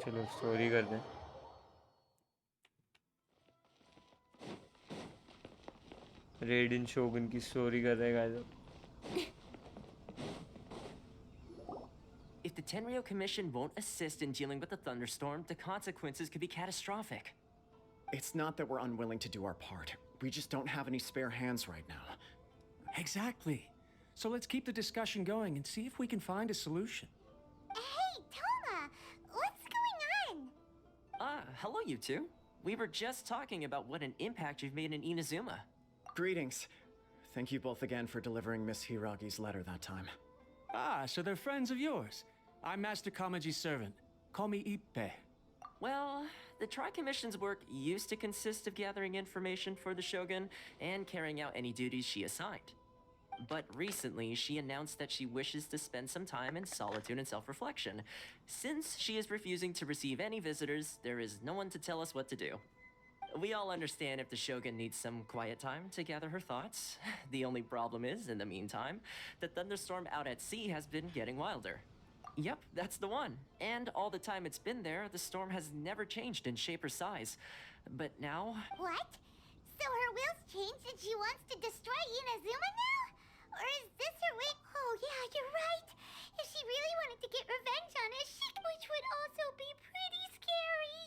चलो स्टोरी कर दें। रेडिन शोगन की स्टोरी कर रहे हैं guys. If the Tenryo Commission won't assist in dealing with the thunderstorm, the consequences could be catastrophic. It's not that we're unwilling to do our part. We just don't have any spare hands right now. Exactly. So let's keep the discussion going and see if we can find a solution. Hey, Toma! What's going on? Hello you two. We were just talking about what an impact you've made in Inazuma. Greetings. Thank you both again for delivering Miss Hiragi's letter that time. Ah, so they're friends of yours. I'm Master Kamaji's servant. Call me Ippe. Well, the Tri-Commission's work used to consist of gathering information for the Shogun and carrying out any duties she assigned. But recently, she announced that she wishes to spend some time in solitude and self-reflection. Since she is refusing to receive any visitors, there is no one to tell us what to do. We all understand if the Shogun needs some quiet time to gather her thoughts. The only problem is, in the meantime, the thunderstorm out at sea has been getting wilder. Yep, that's the one. And all the time it's been there, the storm has never changed in shape or size. But now... What? So her will's changed and she wants to destroy Inazuma now? Or is this her way? Oh yeah, you're right. If she really wanted to get revenge on us, which would also be pretty scary.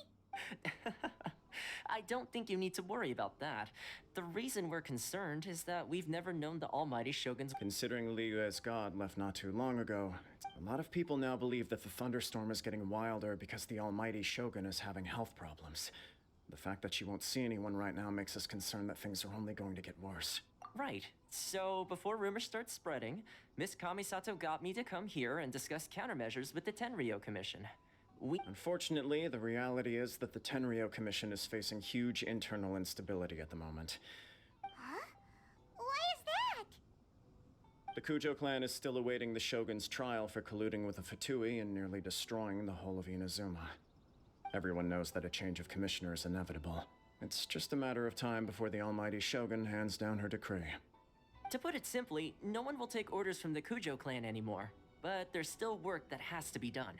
I don't think you need to worry about that. The reason we're concerned is that we've never known the almighty Shogun's... Considering Liu as god left not too long ago, a lot of people now believe that the thunderstorm is getting wilder because the almighty Shogun is having health problems. The fact that she won't see anyone right now makes us concerned that things are only going to get worse. Right. So, before rumors start spreading, Miss Kamisato got me to come here and discuss countermeasures with the Tenryo Commission. Unfortunately, the reality is that the Tenryo Commission is facing huge internal instability at the moment. Huh? Why is that? The Kujo clan is still awaiting the Shogun's trial for colluding with the Fatui and nearly destroying the whole of Inazuma. Everyone knows that a change of commissioner is inevitable. It's just a matter of time before the almighty Shogun hands down her decree. To put it simply, no one will take orders from the Kujo clan anymore. But there's still work that has to be done.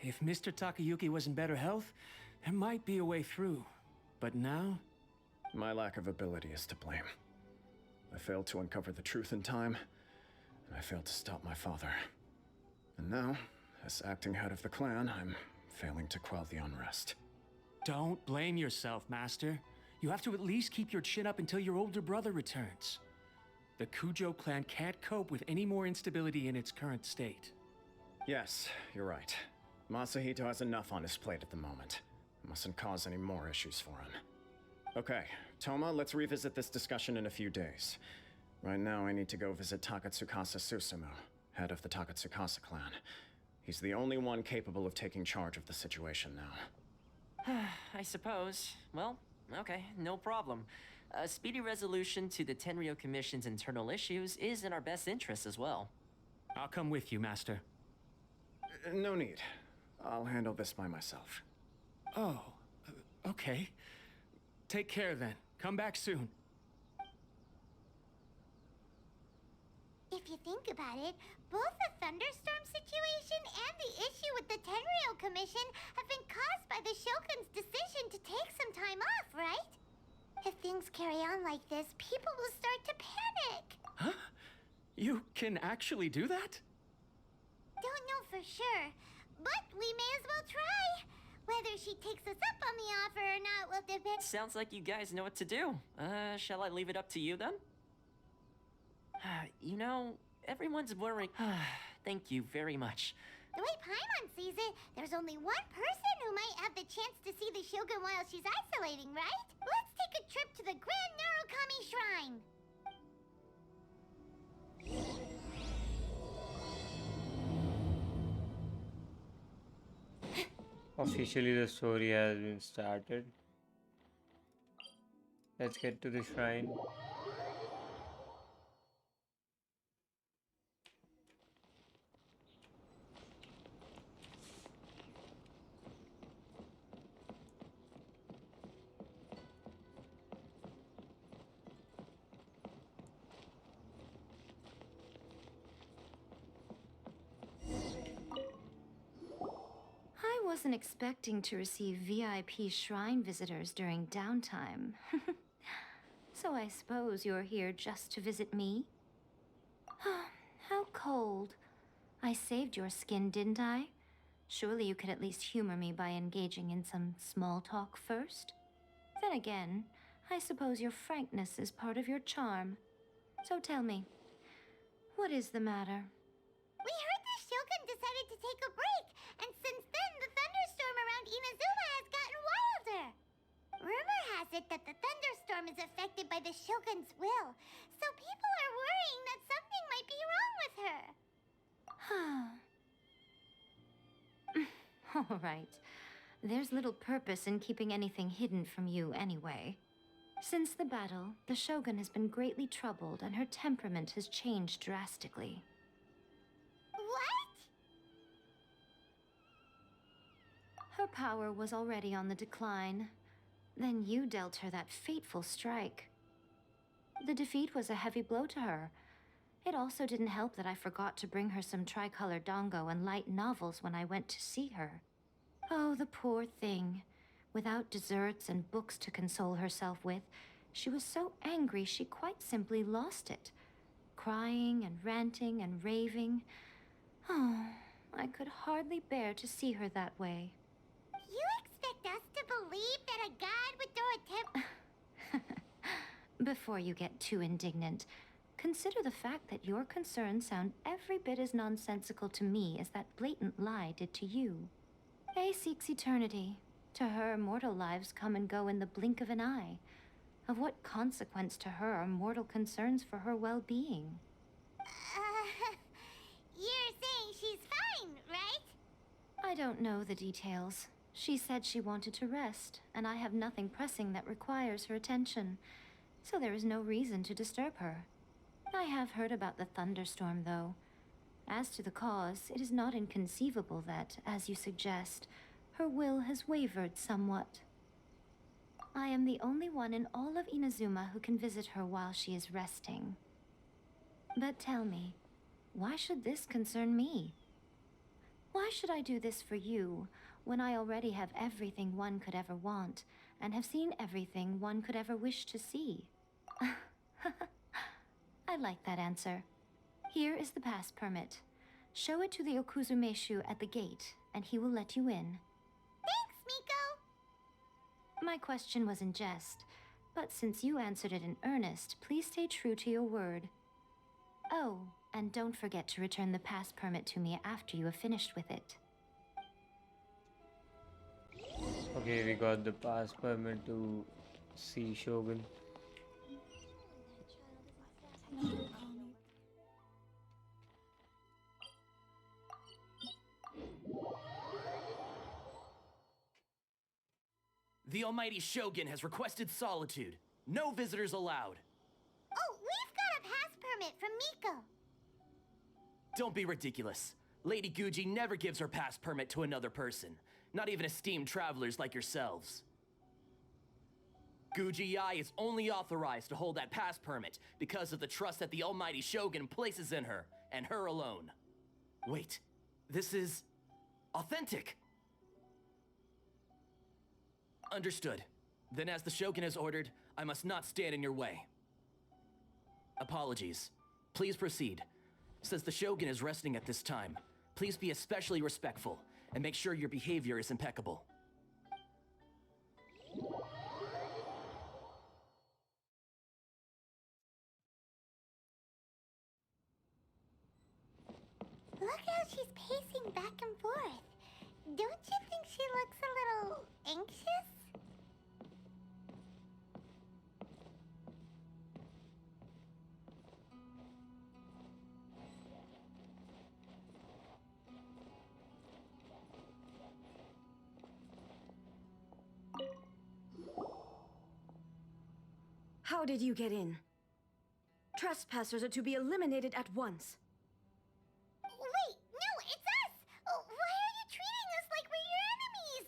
If Mr. Takayuki was in better health, there might be a way through. But now... My lack of ability is to blame. I failed to uncover the truth in time, and I failed to stop my father. And now, as acting head of the clan, I'm failing to quell the unrest. Don't blame yourself, Master. You have to at least keep your chin up until your older brother returns. The Kujo clan can't cope with any more instability in its current state. Yes, you're right. Masahito has enough on his plate at the moment. Mustn't cause any more issues for him. Okay, Toma, let's revisit this discussion in a few days. Right now, I need to go visit Takatsukasa Susumu, head of the Takatsukasa clan. He's the only one capable of taking charge of the situation now. I suppose. Well, okay, no problem. A speedy resolution to the Tenryo Commission's internal issues is in our best interest as well. I'll come with you, Master. No need. I'll handle this by myself. Oh, okay. Take care then. Come back soon. If you think about it, both the thunderstorm situation and the issue with the Tenryo Commission have been caused by the Shogun's decision to take some time off, right? If things carry on like this, people will start to panic. Huh? You can actually do that? Don't know for sure, but we may as well try. Whether she takes us up on the offer or not will depend. Sounds like you guys know what to do. Shall I leave it up to you then? You know, everyone's worrying. Thank you very much. The way Paimon sees it, there's only one person who might have the chance to see the Shogun while she's isolating, right? Let's take a trip to the Grand Narukami Shrine. Officially, the story has been started. Let's get to the shrine. wasn't expecting to receive VIP shrine visitors during downtime. So I suppose you're here just to visit me? How cold. I saved your skin, didn't I? Surely you could at least humor me by engaging in some small talk first? Then again, I suppose your frankness is part of your charm. So tell me, what is the matter? We heard the Shogun decided to take a break, and since then the thunderstorm around Inazuma has gotten wilder. Rumor has it that the thunderstorm is affected by the Shogun's will, so people are worrying that something might be wrong with her. All right. There's little purpose in keeping anything hidden from you anyway. Since the battle, the Shogun has been greatly troubled and her temperament has changed drastically. What? Her power was already on the decline. Then you dealt her that fateful strike. The defeat was a heavy blow to her. It also didn't help that I forgot to bring her some tricolor dango and light novels when I went to see her. Oh, the poor thing. Without desserts and books to console herself with, she was so angry she quite simply lost it. Crying and ranting and raving. Oh, I could hardly bear to see her that way. You expect us to believe that a god would throw a Before you get too indignant, consider the fact that your concerns sound every bit as nonsensical to me as that blatant lie did to you. Faye seeks eternity. To her, mortal lives come and go in the blink of an eye. Of what consequence to her are mortal concerns for her well-being? You're saying she's fine, right? I don't know the details. She said she wanted to rest, and I have nothing pressing that requires her attention, so there is no reason to disturb her. I have heard about the thunderstorm, though. As to the cause, it is not inconceivable that, as you suggest, her will has wavered somewhat. I am the only one in all of Inazuma who can visit her while she is resting. But tell me, why should this concern me? Why should I do this for you, when I already have everything one could ever want, and have seen everything one could ever wish to see? I like that answer. Here is the pass permit. Show it to the Okuzumeshu at the gate, and he will let you in. Thanks, Miko! My question was in jest, but since you answered it in earnest, please stay true to your word. Oh, and don't forget to return the pass permit to me after you have finished with it. Okay, we got the pass permit to see Shogun. The almighty Shogun has requested solitude. No visitors allowed. Oh, we've got a pass permit from Miko. Don't be ridiculous. Lady Guji never gives her pass permit to another person, not even esteemed travelers like yourselves. Guji Ai is only authorized to hold that pass permit because of the trust that the almighty Shogun places in her, and her alone. Wait, this is authentic. Understood. Then as the Shogun has ordered, I must not stand in your way. Apologies. Please proceed. Since the Shogun is resting at this time, please be especially respectful and make sure your behavior is impeccable. Look how she's pacing back and forth. Don't you think she looks a little anxious? How did you get in? Trespassers are to be eliminated at once. Wait, no, it's us! Why are you treating us like we're your enemies?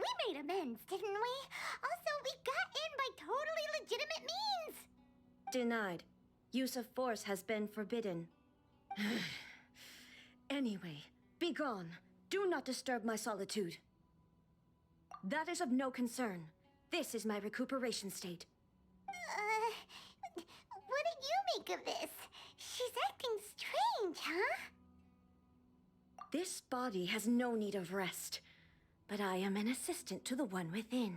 We made amends, didn't we? Also, we got in by totally legitimate means! Denied. Use of force has been forbidden. Anyway, be gone. Do not disturb my solitude. That is of no concern. This is my recuperation state. What do you make of this? She's acting strange, huh? This body has no need of rest, but I am an assistant to the one within.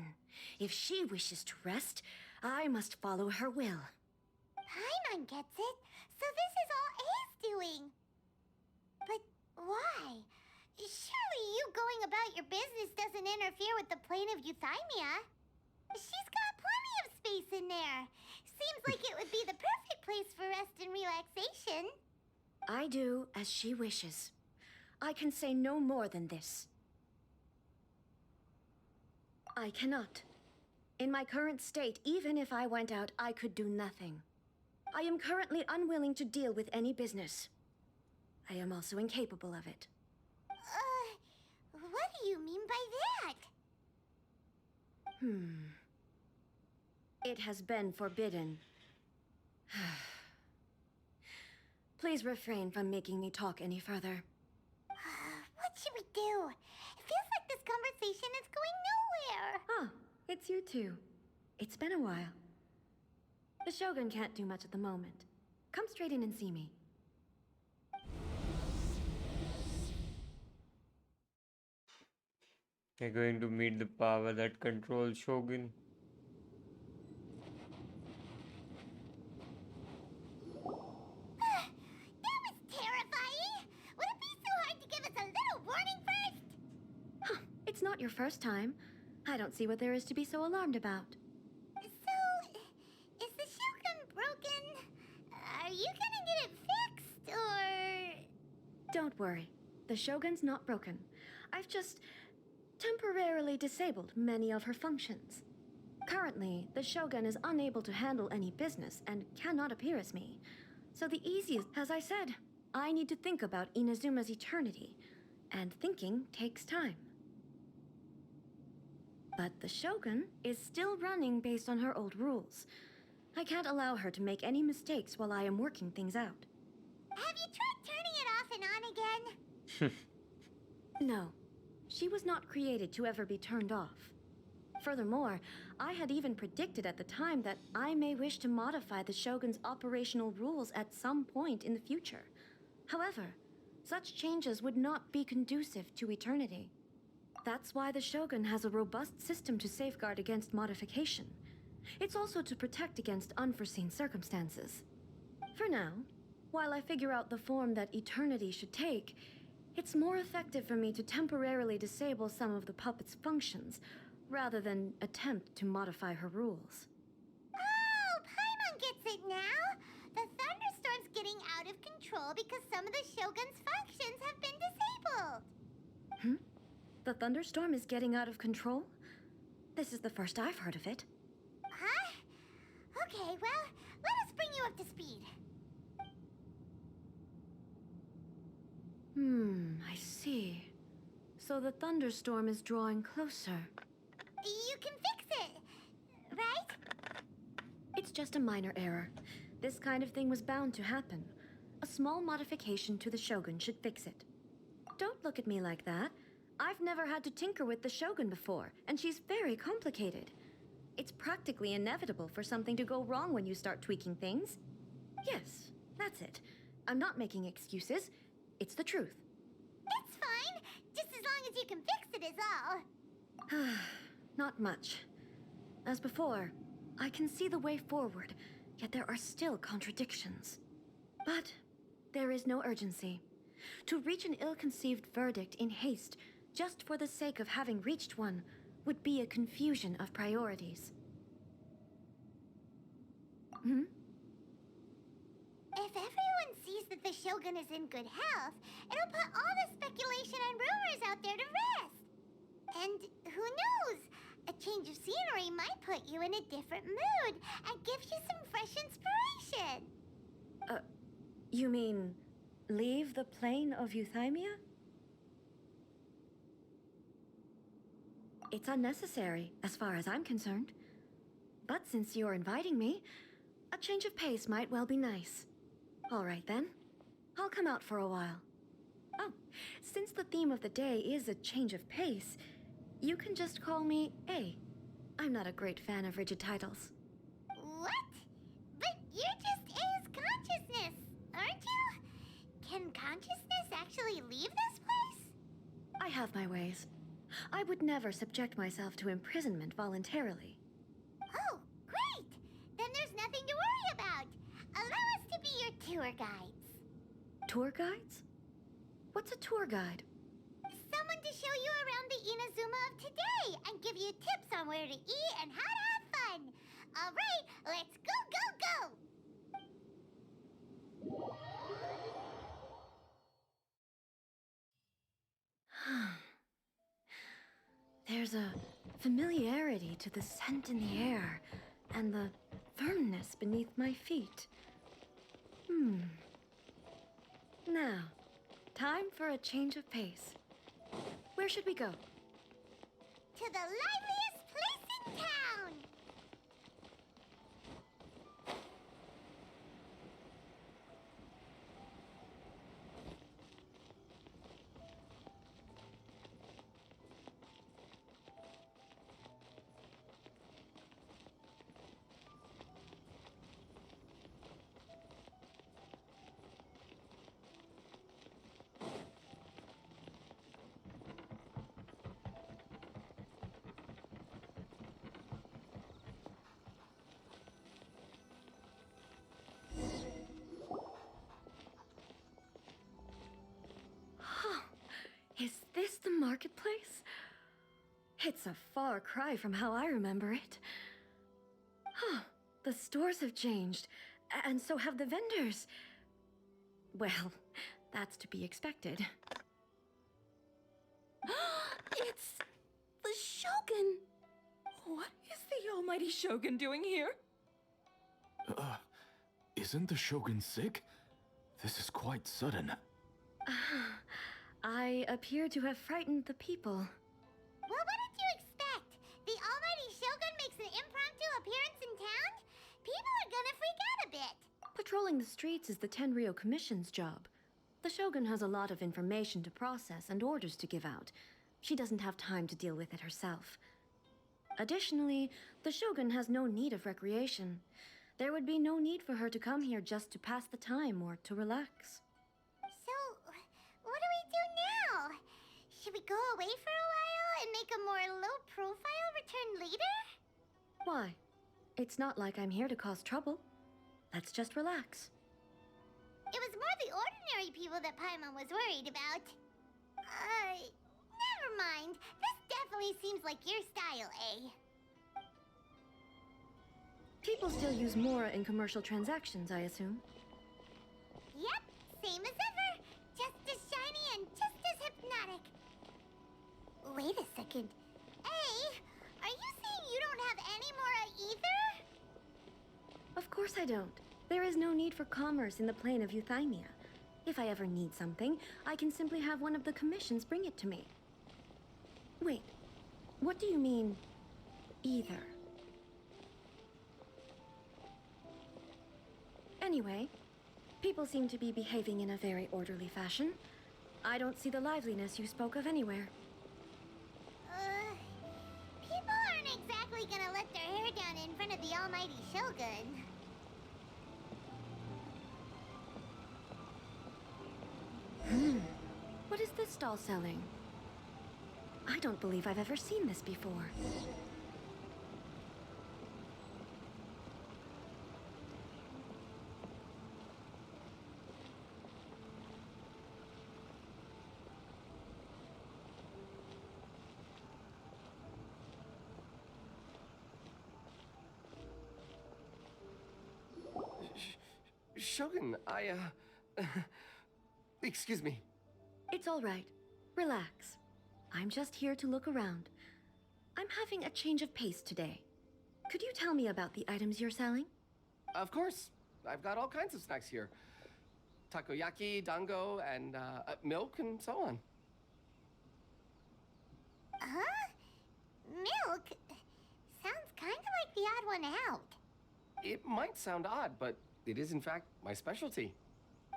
If she wishes to rest, I must follow her will. Paimon gets it, so this is all A's doing. But why? Surely you going about your business doesn't interfere with the plane of Euthymia. She's got plenty of space in there. Seems like it would be the perfect place for rest and relaxation. I do as she wishes. I can say no more than this. I cannot. In my current state, even if I went out, I could do nothing. I am currently unwilling to deal with any business. I am also incapable of it. What do you mean by that? It has been forbidden. Please refrain from making me talk any further. What should we do? It feels like this conversation is going nowhere. Ah, it's you two. It's been a while. The Shogun can't do much at the moment. Come straight in and see me. We're going to meet the power that controls Shogun. That was terrifying. Would it be so hard to give us a little warning first? Huh, it's not your first time. I don't see what there is to be so alarmed about. So, is the Shougen broken? Are you gonna get it fixed, or... Don't worry. The Shogun's not broken. I've just temporarily disabled many of her functions. Currently, the Shogun is unable to handle any business and cannot appear as me. So the easiest, as I said, I need to think about Inazuma's eternity, and thinking takes time. But the Shogun is still running based on her old rules. I can't allow her to make any mistakes while I am working things out. Have you tried turning it off and on again? No, she was not created to ever be turned off. Furthermore, I had even predicted at the time that I may wish to modify the Shogun's operational rules at some point in the future. However, such changes would not be conducive to eternity. That's why the Shogun has a robust system to safeguard against modification. It's also to protect against unforeseen circumstances. For now, while I figure out the form that eternity should take, it's more effective for me to temporarily disable some of the puppet's functions, rather than attempt to modify her rules. Oh, Paimon gets it now! The thunderstorm's getting out of control because some of the Shogun's functions have been disabled. The thunderstorm is getting out of control? This is the first I've heard of it. Huh? Okay, well, let us bring you up to speed. I see. So the thunderstorm is drawing closer. You can fix it, right? It's just a minor error. This kind of thing was bound to happen. A small modification to the Shogun should fix it. Don't look at me like that. I've never had to tinker with the Shogun before, and she's very complicated. It's practically inevitable for something to go wrong when you start tweaking things. Yes, that's it. I'm not making excuses. It's the truth. It's fine, just as long as you can fix it is all. Not much. As before, I can see the way forward, yet there are still contradictions. But there is no urgency. To reach an ill-conceived verdict in haste, just for the sake of having reached one, would be a confusion of priorities. If everyone sees that the Shogun is in good health, it'll put all the speculation and rumors out there to rest. And who knows? A change of scenery might put you in a different mood and give you some fresh inspiration. You mean, leave the plane of Euthymia? It's unnecessary, as far as I'm concerned. But since you're inviting me, a change of pace might well be nice. All right then. I'll come out for a while. Oh, since the theme of the day is a change of pace, you can just call me A. I'm not a great fan of rigid titles. What? But you're just A's consciousness, aren't you? Can consciousness actually leave this place? I have my ways. I would never subject myself to imprisonment voluntarily. Oh, great! Then there's nothing to worry about. Allow us to be your tour guides. Tour guides? What's a tour guide? Someone to show you around the Inazuma of today and give you tips on where to eat and how to have fun. All right, let's go, go, go! There's a familiarity to the scent in the air and the firmness beneath my feet. Now, time for a change of pace. Where should we go? To the liveliest place in town! Is this the marketplace? It's a far cry from how I remember it. The stores have changed, and so have the vendors. Well, that's to be expected. It's the Shogun! What is the almighty Shogun doing here? Isn't the Shogun sick? This is quite sudden. I appear to have frightened the people. Well, what did you expect? The almighty Shogun makes an impromptu appearance in town? People are gonna freak out a bit. Patrolling the streets is the Tenryou Commission's job. The Shogun has a lot of information to process and orders to give out. She doesn't have time to deal with it herself. Additionally, the Shogun has no need of recreation. There would be no need for her to come here just to pass the time or to relax. So, what do we do now? Should we go away for a while and make a more low-profile return later? Why? It's not like I'm here to cause trouble. Let's just relax. It was more the ordinary people that Paimon was worried about. Never mind. This definitely seems like your style, eh? People still use Mora in commercial transactions, I assume. Yep, same as ever. Just as shiny and just as hypnotic. Wait a second. Hey, are you saying you don't have any Mora either? Of course I don't. There is no need for commerce in the plane of Euthymia. If I ever need something, I can simply have one of the commissions bring it to me. Wait, what do you mean, either? Anyway, people seem to be behaving in a very orderly fashion. I don't see the liveliness you spoke of anywhere. People aren't exactly gonna let their hair down in front of the almighty Shogun. What is this stall selling? I don't believe I've ever seen this before. Shogun, excuse me. It's all right. Relax. I'm just here to look around. I'm having a change of pace today. Could you tell me about the items you're selling? Of course. I've got all kinds of snacks here. Takoyaki, dango, and milk, and so on. Huh? Milk? Sounds kind of like the odd one out. It might sound odd, but it is in fact my specialty.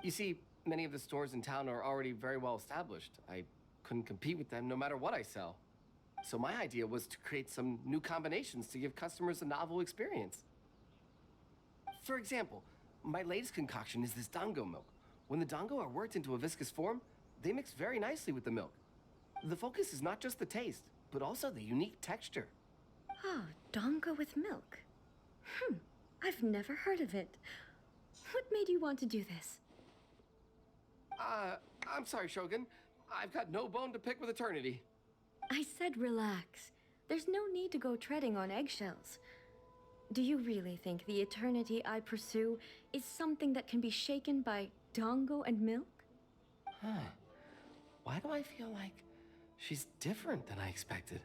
You see, Many of the stores in town are already very well established. I couldn't compete with them no matter what I sell. So my idea was to create some new combinations to give customers a novel experience. For example, my latest concoction is this dango milk. When the dango are worked into a viscous form, they mix very nicely with the milk. The focus is not just the taste, but also the unique texture. Oh, dango with milk. I've never heard of it. What made you want to do this? I'm sorry, Shogun. I've got no bone to pick with eternity. I said relax. There's no need to go treading on eggshells. Do you really think the eternity I pursue is something that can be shaken by dango and milk? Why do I feel like she's different than I expected?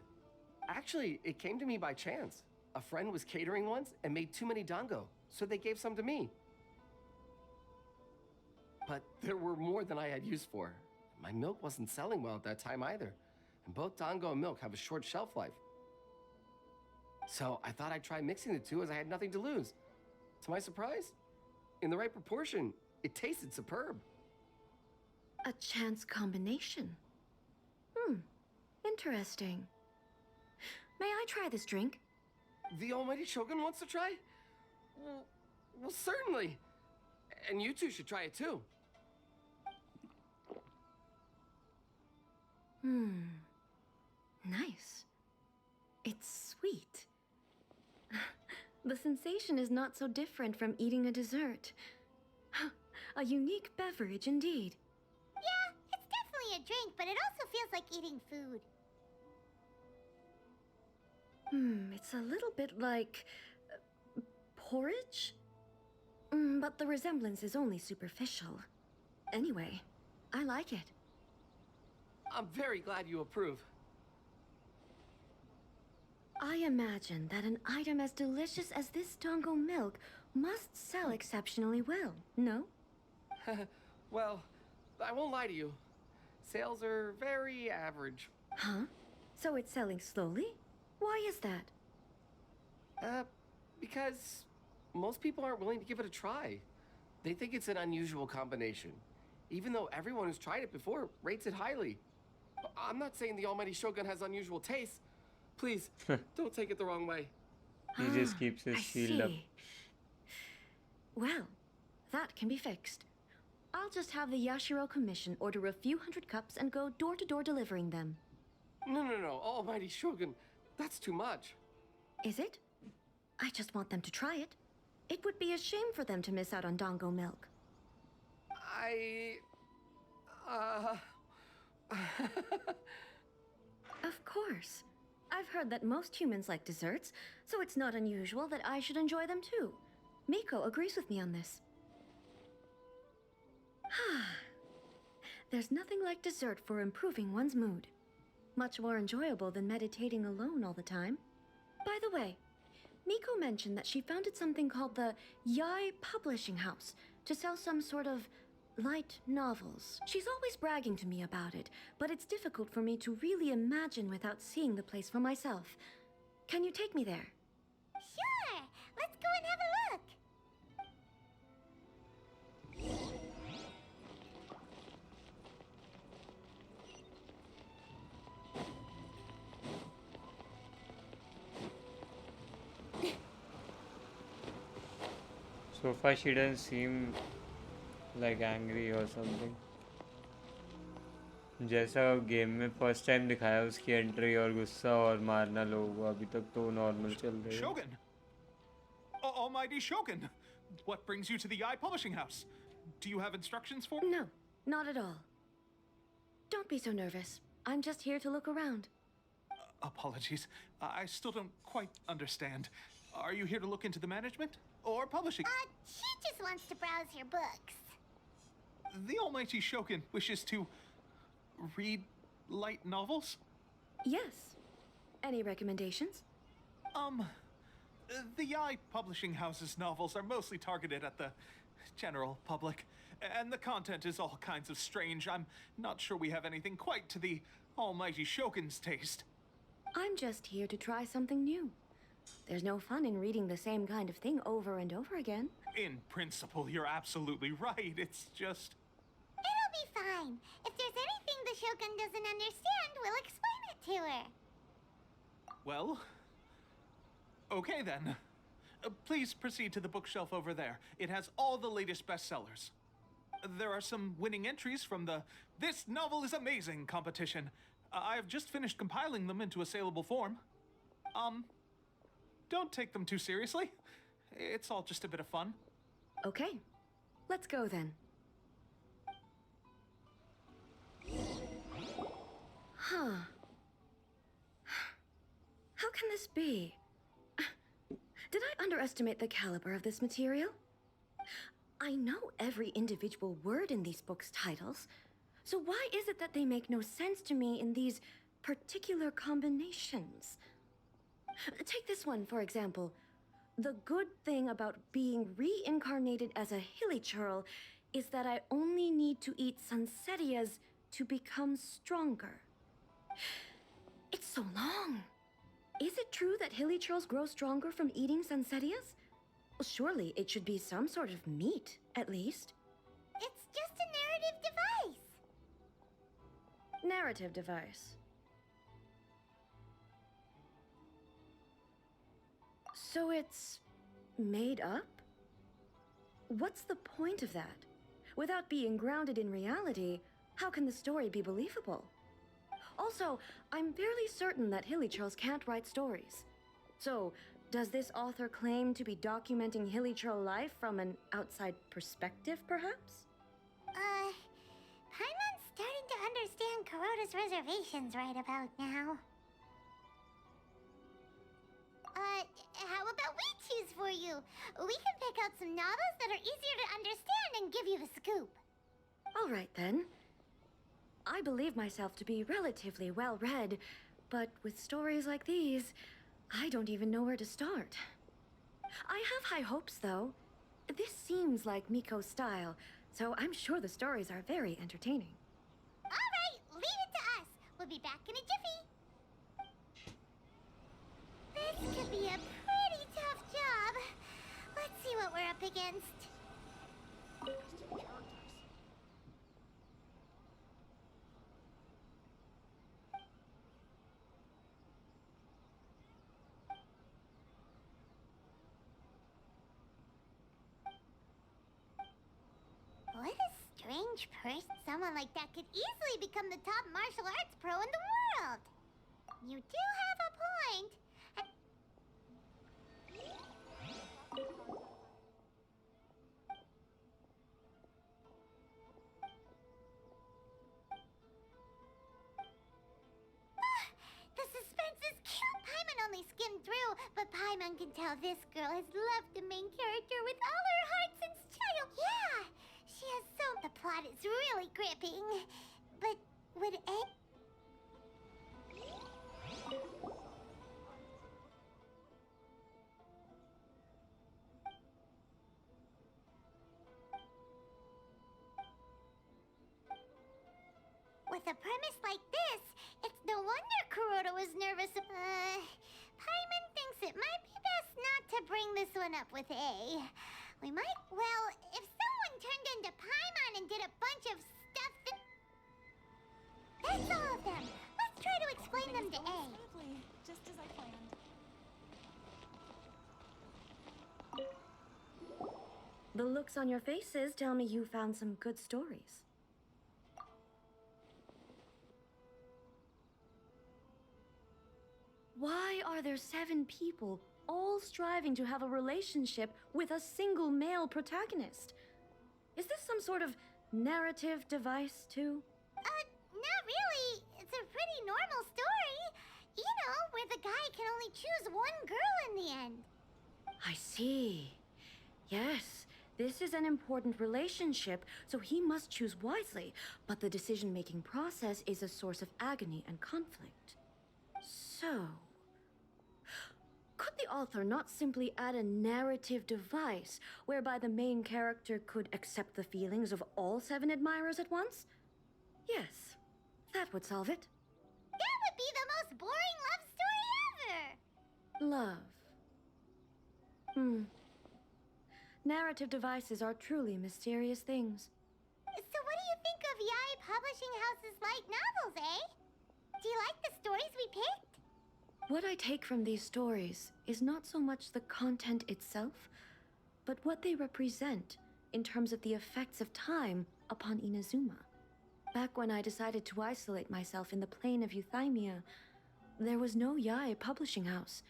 Actually, it came to me by chance. A friend was catering once and made too many dango, so they gave some to me. But there were more than I had use for. My milk wasn't selling well at that time either, and both dango and milk have a short shelf life. So I thought I'd try mixing the two as I had nothing to lose. To my surprise, in the right proportion, it tasted superb. A chance combination. Interesting. May I try this drink? The almighty Shogun wants to try? Well, certainly. And you two should try it too. Nice. It's sweet. The sensation is not so different from eating a dessert. A unique beverage indeed. Yeah, it's definitely a drink, but it also feels like eating food. It's a little bit like porridge? But the resemblance is only superficial. Anyway, I like it. I'm very glad you approve. I imagine that an item as delicious as this dango milk must sell exceptionally well, no? Well, I won't lie to you. Sales are very average. Huh? So it's selling slowly? Why is that? Because most people aren't willing to give it a try. They think it's an unusual combination, even though everyone who's tried it before rates it highly. I'm not saying the almighty Shogun has unusual tastes. Please, don't take it the wrong way. He just keeps his I shield up. see. Well, that can be fixed. I'll just have the Yashiro Commission order a few hundred cups and go door-to-door delivering them. No, almighty Shogun. That's too much. Is it? I just want them to try it. It would be a shame for them to miss out on dango milk. Of course. I've heard that most humans like desserts, so it's not unusual that I should enjoy them too. Miko agrees with me on this. There's nothing like dessert for improving one's mood. Much more enjoyable than meditating alone all the time. By the way, Miko mentioned that she founded something called the Yai Publishing House to sell some sort of light novels. She's always bragging to me about it, but it's difficult for me to really imagine without seeing the place for myself. Can you take me there? Sure! Let's go and have a look! So far she doesn't seem like angry or something. जैसा game में first time दिखाया उसकी entry और गुस्सा और मारना लोगों को, अभी तक तो नॉर्मल चल रही है. Shogun! Almighty Shogun! What brings you to the Eye Publishing House? Do you have instructions for me? No, not at all. Don't be so nervous. I'm just here to look around. Apologies. I still don't quite understand. Are you here to look into the management? Or publishing? She just wants to browse your books. The Almighty Shogun wishes to read light novels? Yes. Any recommendations? The Eye Publishing House's novels are mostly targeted at the general public, and the content is all kinds of strange. I'm not sure we have anything quite to the Almighty Shogun's taste. I'm just here to try something new. There's no fun in reading the same kind of thing over and over again. In principle, you're absolutely right. It's just... fine. If there's anything the Shogun doesn't understand, we'll explain it to her. Well, okay then. Please proceed to the bookshelf over there. It has all the latest bestsellers. There are some winning entries from the This Novel is Amazing competition. I have just finished compiling them into a saleable form. Don't take them too seriously. It's all just a bit of fun. Okay, let's go then. Huh. How can this be? Did I underestimate the caliber of this material? I know every individual word in these books' titles, so why is it that they make no sense to me in these particular combinations? Take this one, for example. The good thing about being reincarnated as a hilichurl is that I only need to eat sunsetias to become stronger. It's so long. Is it true that hilichurls grow stronger from eating sunsetias? Well, surely it should be some sort of meat, at least. It's just a narrative device. Narrative device. So it's made up? What's the point of that? Without being grounded in reality, how can the story be believable? Also, I'm fairly certain that hilichurls can't write stories. So, does this author claim to be documenting hilichurl life from an outside perspective, perhaps? Paimon's starting to understand Kuroda's reservations right about now. How about we choose for you? We can pick out some novels that are easier to understand and give you the scoop. All right, then. I believe myself to be relatively well-read, but with stories like these, I don't even know where to start. I have high hopes, though. This seems like Miko's style, so I'm sure the stories are very entertaining. All right, leave it to us. We'll be back in a jiffy. This could be a pretty tough job. Let's see what we're up against. What a strange person. Someone like that could easily become the top martial arts pro in the world. You do have a point. The suspense is cute. Paimon only skimmed through, but Paimon can tell this girl has loved the main character with all her heart since child. Yeah, she has so... The plot is really gripping. But would A... With a premise like this, it's no wonder Kuroda was nervous. Paimon thinks it might be best not to bring this one up with A. We might, well, if someone turned into Paimon and did a bunch of stuff that... That's all of them. Let's try to explain them to A. Smoothly, just as I planned. The looks on your faces tell me you found some good stories. Why are there 7 people all striving to have a relationship with a single male protagonist? Is this some sort of narrative device, too? Not really. It's a pretty normal story. You know, where the guy can only choose one girl in the end. I see. Yes, this is an important relationship, so he must choose wisely, but the decision-making process is a source of agony and conflict. So... could the author not simply add a narrative device whereby the main character could accept the feelings of all 7 admirers at once? Yes, that would solve it. That would be the most boring love story ever! Love. Narrative devices are truly mysterious things. So what do you think of of Yaoi publishing houses like novels, eh? Do you like the stories we picked? What I take from these stories is not so much the content itself, but what they represent in terms of the effects of time upon Inazuma. Back when I decided to isolate myself in the plane of Euthymia, there was no Yaoi publishing house,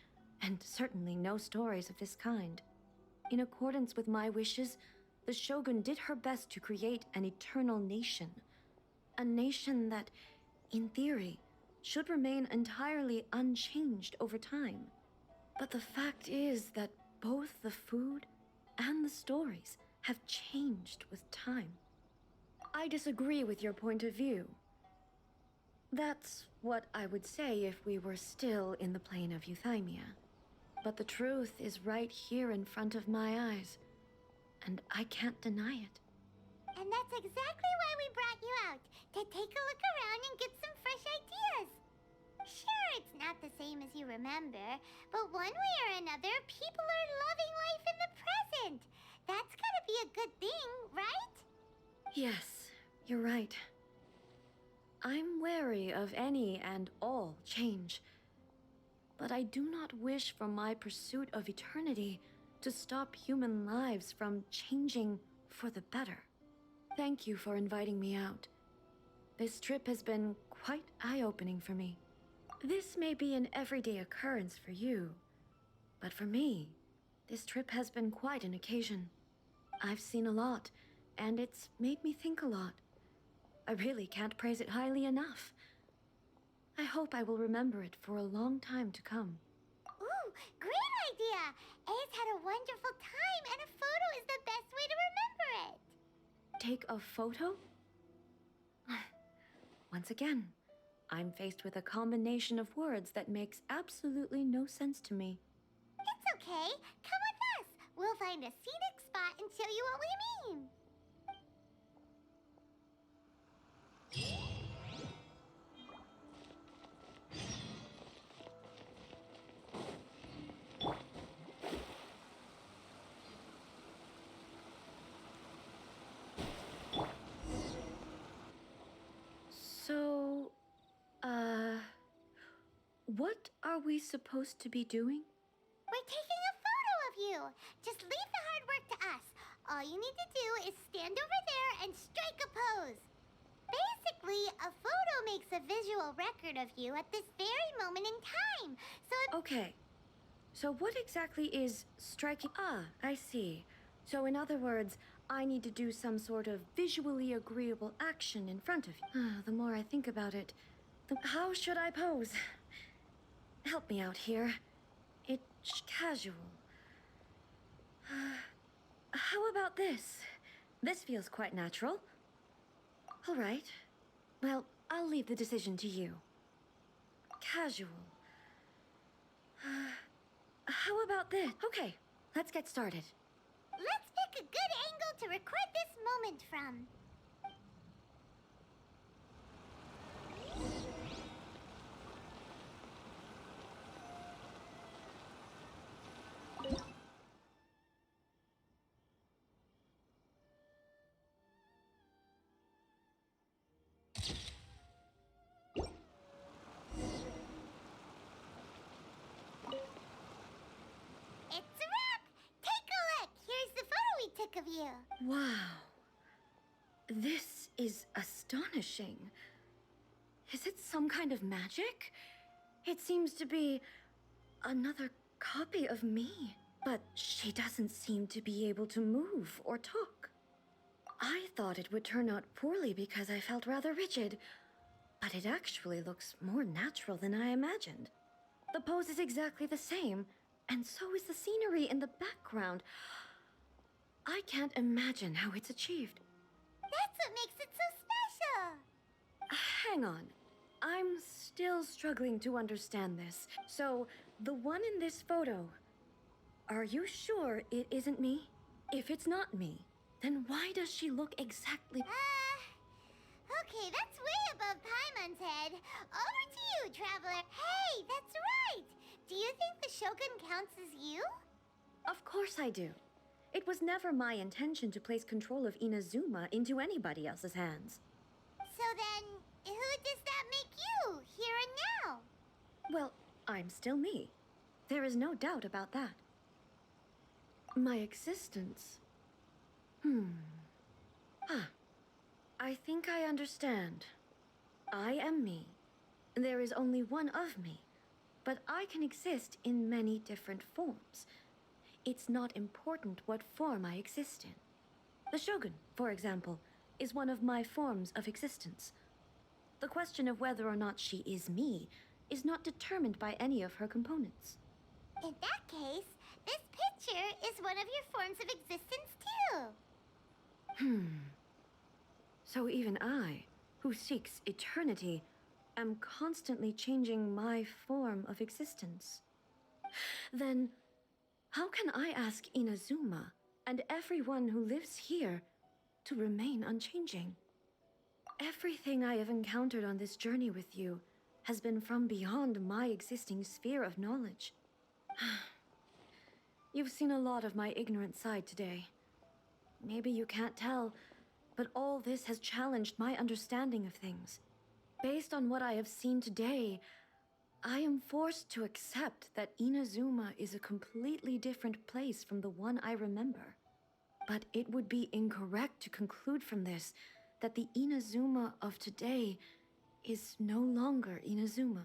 and certainly no stories of this kind. In accordance with my wishes, the Shogun did her best to create an eternal nation. A nation that, in theory, should remain entirely unchanged over time. But the fact is that both the food and the stories have changed with time. I disagree with your point of view. That's what I would say if we were still in the plane of Euthymia. But the truth is right here in front of my eyes, and I can't deny it. And that's exactly why we brought you out, to take a look around and get some fresh ideas. Sure, it's not the same as you remember, but one way or another, people are loving life in the present. That's gotta be a good thing, right? Yes, you're right. I'm wary of any and all change. But I do not wish for my pursuit of eternity to stop human lives from changing for the better. Thank you for inviting me out. This trip has been quite eye-opening for me. This may be an everyday occurrence for you, but for me, this trip has been quite an occasion. I've seen a lot, and it's made me think a lot. I really can't praise it highly enough. I hope I will remember it for a long time to come. Ooh, great idea! A's had a wonderful time, and a photo is the best way to remember it. Take a photo? Once again, I'm faced with a combination of words that makes absolutely no sense to me. It's okay. Come with us. We'll find a scenic spot and show you what we mean. So, what are we supposed to be doing? We're taking a photo of you. Just leave the hard work to us. All you need to do is stand over there and strike a pose. Basically, a photo makes a visual record of you at this very moment in time. Okay. So what exactly is striking? Ah, I see. So in other words, I need to do some sort of visually agreeable action in front of you. The more I think about it, how should I pose? Help me out here. It's casual. How about this? This feels quite natural. All right. Well, I'll leave the decision to you. Casual. How about this? Okay, let's get started. Let's pick a good angle to record this moment from. It's a wrap! Take a look! Here's the photo we took of you. Wow. This is astonishing. Is it some kind of magic? It seems to be another copy of me. But she doesn't seem to be able to move or talk. I thought it would turn out poorly because I felt rather rigid. But it actually looks more natural than I imagined. The pose is exactly the same, and so is the scenery in the background. I can't imagine how it's achieved. That's what makes it so special. Hang on. I'm still struggling to understand this. So, the one in this photo, are you sure it isn't me? If it's not me, then why does she look exactly... Okay, that's way above Paimon's head. Over to you, Traveler. Hey, that's right! Do you think the Shogun counts as you? Of course I do. It was never my intention to place control of Inazuma into anybody else's hands. Well, I'm still me. There is no doubt about that. My existence. I think I understand. I am me. There is only one of me, but I can exist in many different forms. It's not important what form I exist in. The Shogun, for example, is one of my forms of existence. The question of whether or not she is me is not determined by any of her components. In that case, this picture is one of your forms of existence too. So even I, who seeks eternity, am constantly changing my form of existence. Then, how can I ask Inazuma and everyone who lives here to remain unchanging? Everything I have encountered on this journey with you has been from beyond my existing sphere of knowledge. You've seen a lot of my ignorant side today. Maybe you can't tell, but all this has challenged my understanding of things. Based on what I have seen today, I am forced to accept that Inazuma is a completely different place from the one I remember. But it would be incorrect to conclude from this that the Inazuma of today is no longer Inazuma.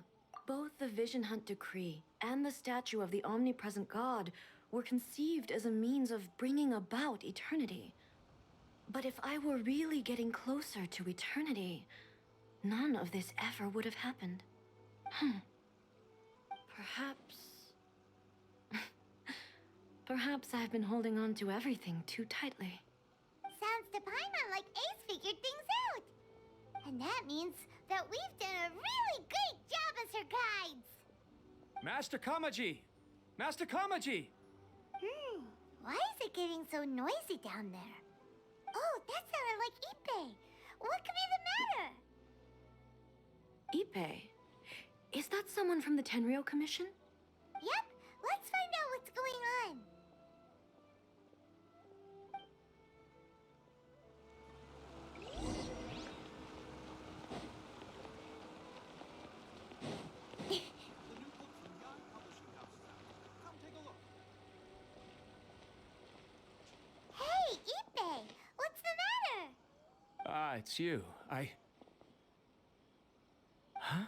Both the Vision Hunt Decree and the statue of the omnipresent God were conceived as a means of bringing about eternity. But if I were really getting closer to eternity, none of this ever would have happened. Perhaps... Perhaps I've been holding on to everything too tightly. Sounds to Paimon like Ace figured things out. And that means that we've done a really great job as her guides. Master Kamaji! Master Kamaji! Why is it getting so noisy down there? Oh, that sounded like Ippei. What could be the matter? Ippei? Is that someone from the Tenryou Commission? Yep, let's find out what's going on. Hey, Ippei, what's the matter? Ah, it's you. Huh?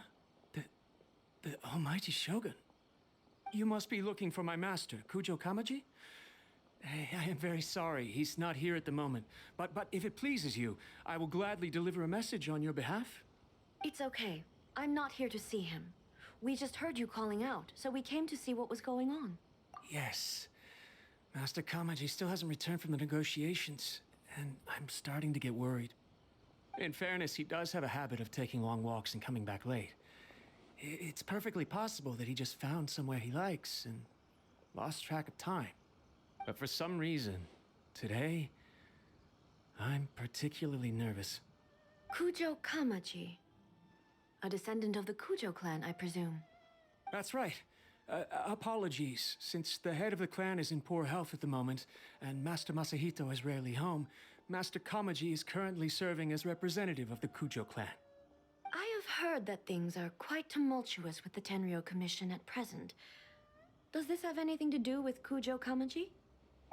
The almighty Shogun. You must be looking for my master, Kujo Kamaji? I am very sorry, he's not here at the moment. But if it pleases you, I will gladly deliver a message on your behalf. It's okay. I'm not here to see him. We just heard you calling out, so we came to see what was going on. Yes. Master Kamaji still hasn't returned from the negotiations, and I'm starting to get worried. In fairness, he does have a habit of taking long walks and coming back late. It's perfectly possible that he just found somewhere he likes and lost track of time. But for some reason, today, I'm particularly nervous. Kujo Kamaji. A descendant of the Kujo clan, I presume. That's right. Apologies, since the head of the clan is in poor health at the moment, and Master Masahito is rarely home, Master Kamaji is currently serving as representative of the Kujo clan. I have heard that things are quite tumultuous with the Tenryou Commission at present. Does this have anything to do with Kujo Kamaji?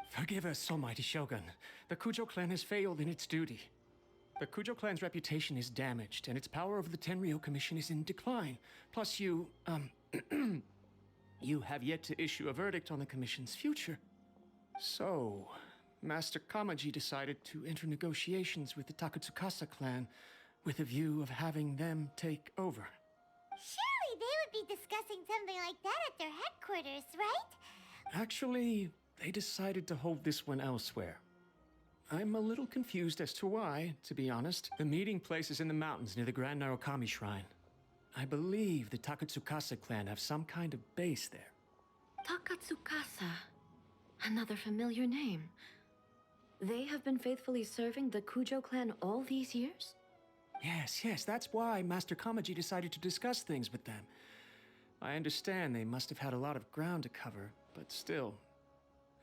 Forgive us, almighty Shogun. The Kujo clan has failed in its duty. The Kujo clan's reputation is damaged, and its power over the Tenryou Commission is in decline. Plus you have yet to issue a verdict on the Commission's future. So, Master Kamaji decided to enter negotiations with the Takatsukasa clan with a view of having them take over. Surely they would be discussing something like that at their headquarters, right? Actually, they decided to hold this one elsewhere. I'm a little confused as to why, to be honest. The meeting place is in the mountains near the Grand Narukami Shrine. I believe the Takatsukasa clan have some kind of base there. Takatsukasa. Another familiar name. They have been faithfully serving the Kujo clan all these years? Yes, that's why Master Kamaji decided to discuss things with them. I understand they must have had a lot of ground to cover, but still,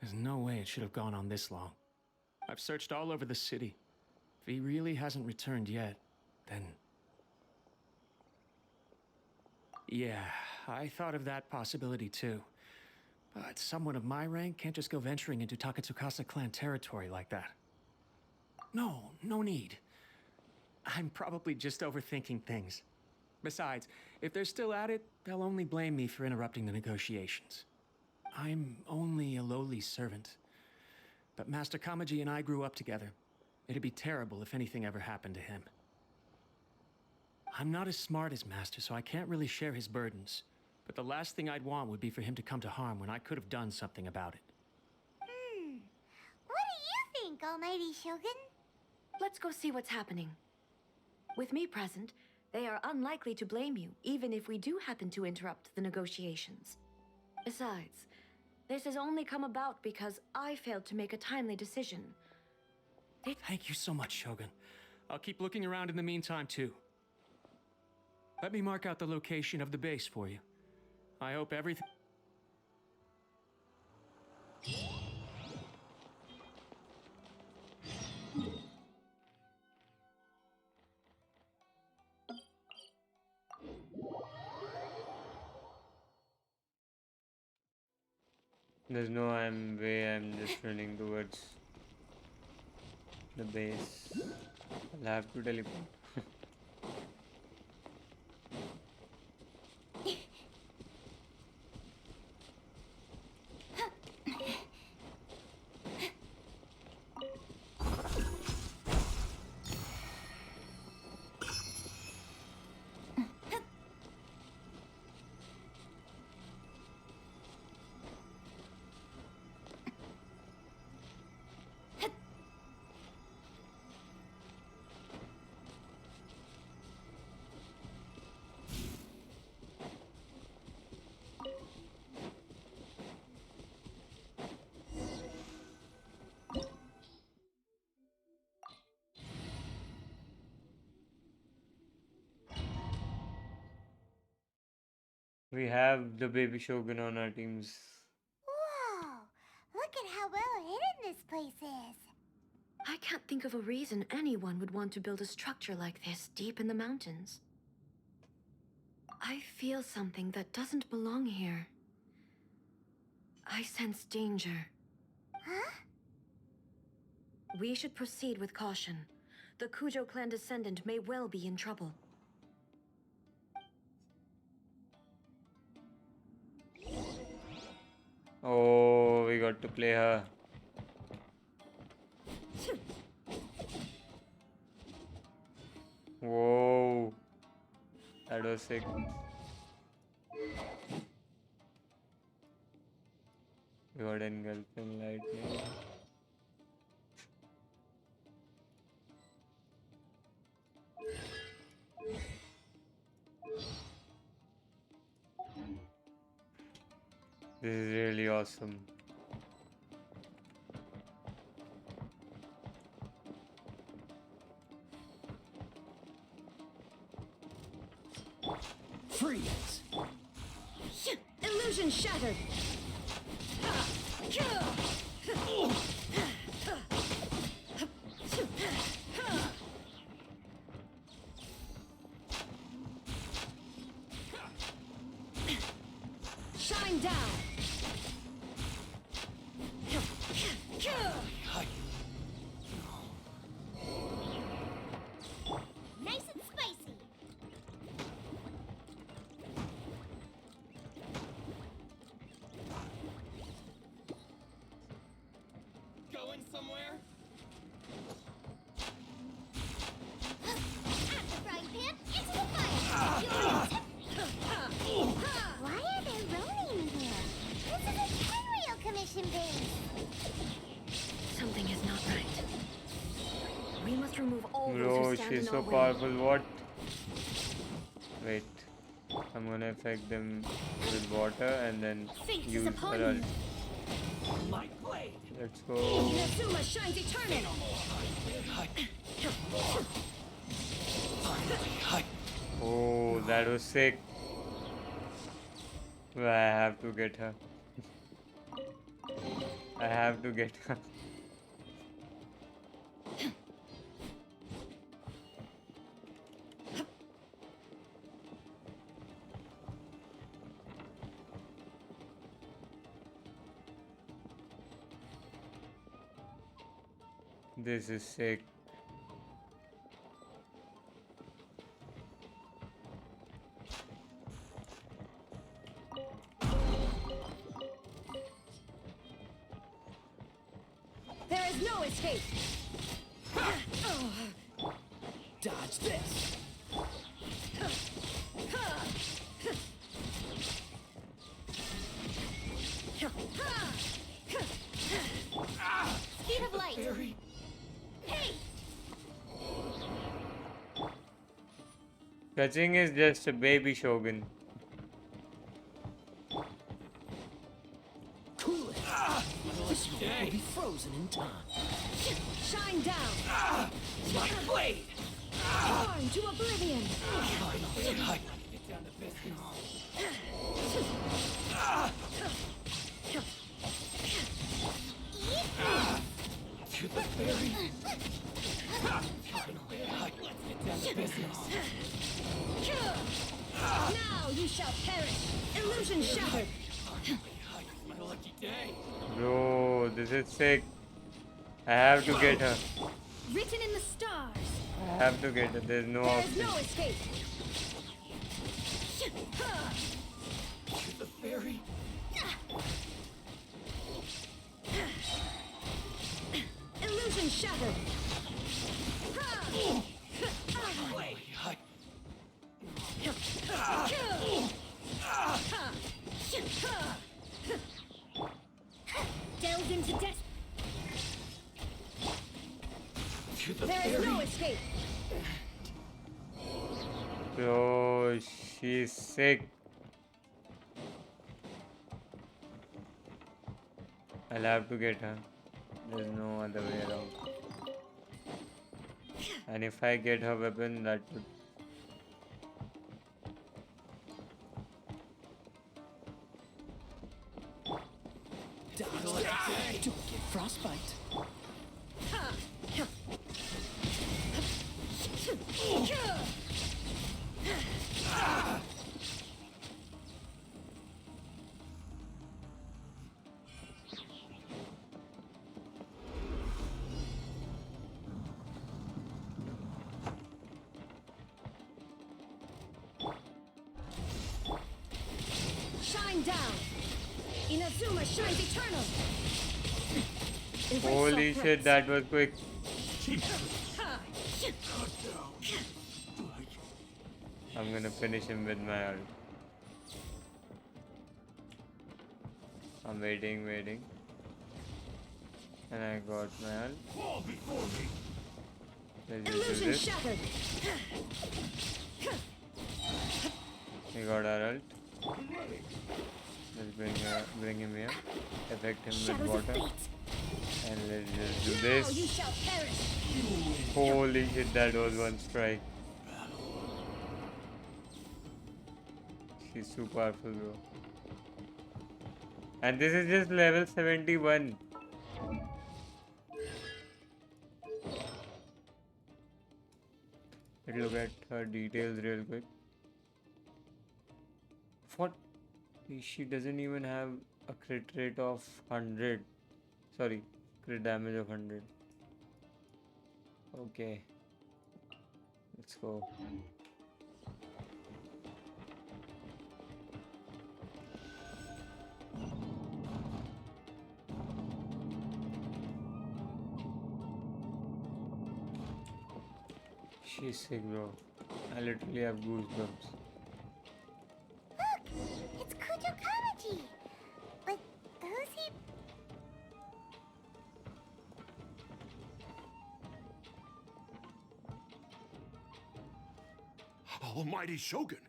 there's no way it should have gone on this long. I've searched all over the city. If he really hasn't returned yet, then... Yeah, I thought of that possibility too. But someone of my rank can't just go venturing into Takatsukasa clan territory like that. No need. I'm probably just overthinking things. Besides, if they're still at it, they'll only blame me for interrupting the negotiations. I'm only a lowly servant. But Master Kamaji and I grew up together. It'd be terrible if anything ever happened to him. I'm not as smart as Master, so I can't really share his burdens. But the last thing I'd want would be for him to come to harm when I could have done something about it. What do you think, Almighty Shogun? Let's go see what's happening. With me present, they are unlikely to blame you, even if we do happen to interrupt the negotiations. Besides, this has only come about because I failed to make a timely decision. Thank you so much, Shogun. I'll keep looking around in the meantime, too. Let me mark out the location of the base for you. I hope everything... There's no way, I'm just running towards the base. I'll have to teleport. We have the baby Shogun on our teams. Whoa! Look at how well hidden this place is. I can't think of a reason anyone would want to build a structure like this deep in the mountains. I feel something that doesn't belong here. I sense danger. Huh? We should proceed with caution. The Kujo clan descendant may well be in trouble. Oh, we got to play her. Whoa. That was sick. We got engulfing lightning. This is really awesome. Freeze! Illusion shattered! Shine down! Nice and spicy. Going somewhere? At the frying pan, into the fire. Why are they rolling here? This is a Tenryou Commission base. Something is not right. We must remove all those Bro, who stand she's in so our way. powerful. What? Wait. I'm gonna affect them with water and then use her ult. My blade! Let's go. Inazuma shines eternal! Oh, that was sick. I have to get her. I have to get her. This is sick. There is no escape. Dodge this. Speed of light. Hey! Catching is just a baby Shogun. Cool it. This one will be frozen in time. Shine down. My blade. Born to oblivion. Get down to business. To the ferry. Let's get down to business. Now you shall perish. Illusion shattered. My lucky day. Bro, this is sick. I have to get her. Written in the stars. I have to get her. There's no There is option. no escape. To the ferry. Illusion shattered. Delved into death. There is no escape. Bro, she's sick. I'll have to get her. There's no other way around. And if I get her weapon, that would... To get frostbite. Shine down. Inazuma shines eternal. Erase Holy all shit, threats. that was quick. I'm gonna finish him with my ult. I'm waiting. And I got my ult. Let's just do Illusion this. shattered. We got our ult. Let's bring him here. Affect him with Shadows of water. fate. And let's just do Now you this. shall perish. Holy shit, that was one strike. She's super powerful, bro. And this is just level 71. Let's look at her details real quick. What? She doesn't even have a crit rate of 100. Sorry, crit damage of 100. Okay. Let's go. She's sick, bro. I literally have goosebumps. Look! It's Kujo Kamaji! But who's he? Almighty Shogun!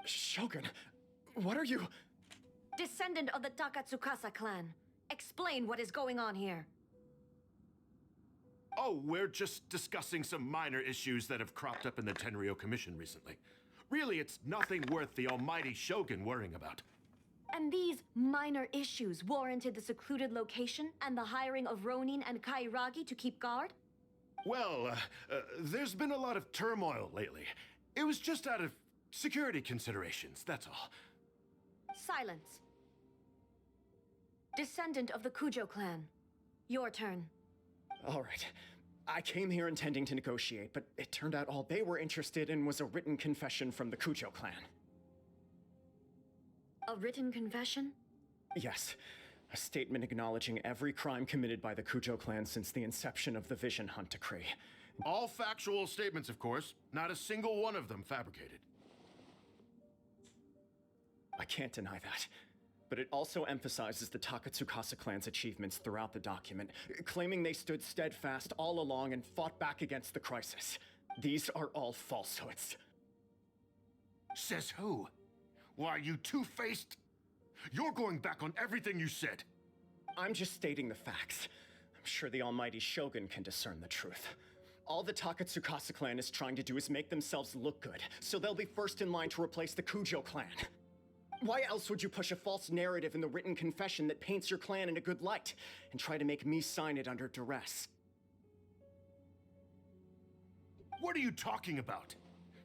Shogun, what are you? Descendant of the Takatsukasa clan. Explain what is going on here. Oh, we're just discussing some minor issues that have cropped up in the Tenryo Commission recently. Really, it's nothing worth the Almighty Shogun worrying about. And these minor issues warranted the secluded location and the hiring of Ronin and Kairagi to keep guard? Well, there's been a lot of turmoil lately. It was just out of security considerations, that's all. Silence. Descendant of the Kujo clan. Your turn. All right. I came here intending to negotiate, but it turned out all they were interested in was a written confession from the Kujo clan. A written confession? Yes. A statement acknowledging every crime committed by the Kujo clan since the inception of the Vision Hunt Decree. All factual statements, of course. Not a single one of them fabricated. I can't deny that. But it also emphasizes the Takatsukasa clan's achievements throughout the document, claiming they stood steadfast all along and fought back against the crisis. These are all falsehoods. Says who? Why, you two-faced... You're going back on everything you said. I'm just stating the facts. I'm sure the almighty Shogun can discern the truth. All the Takatsukasa clan is trying to do is make themselves look good, so they'll be first in line to replace the Kujo clan. Why else would you push a false narrative in the written confession that paints your clan in a good light, and try to make me sign it under duress? What are you talking about?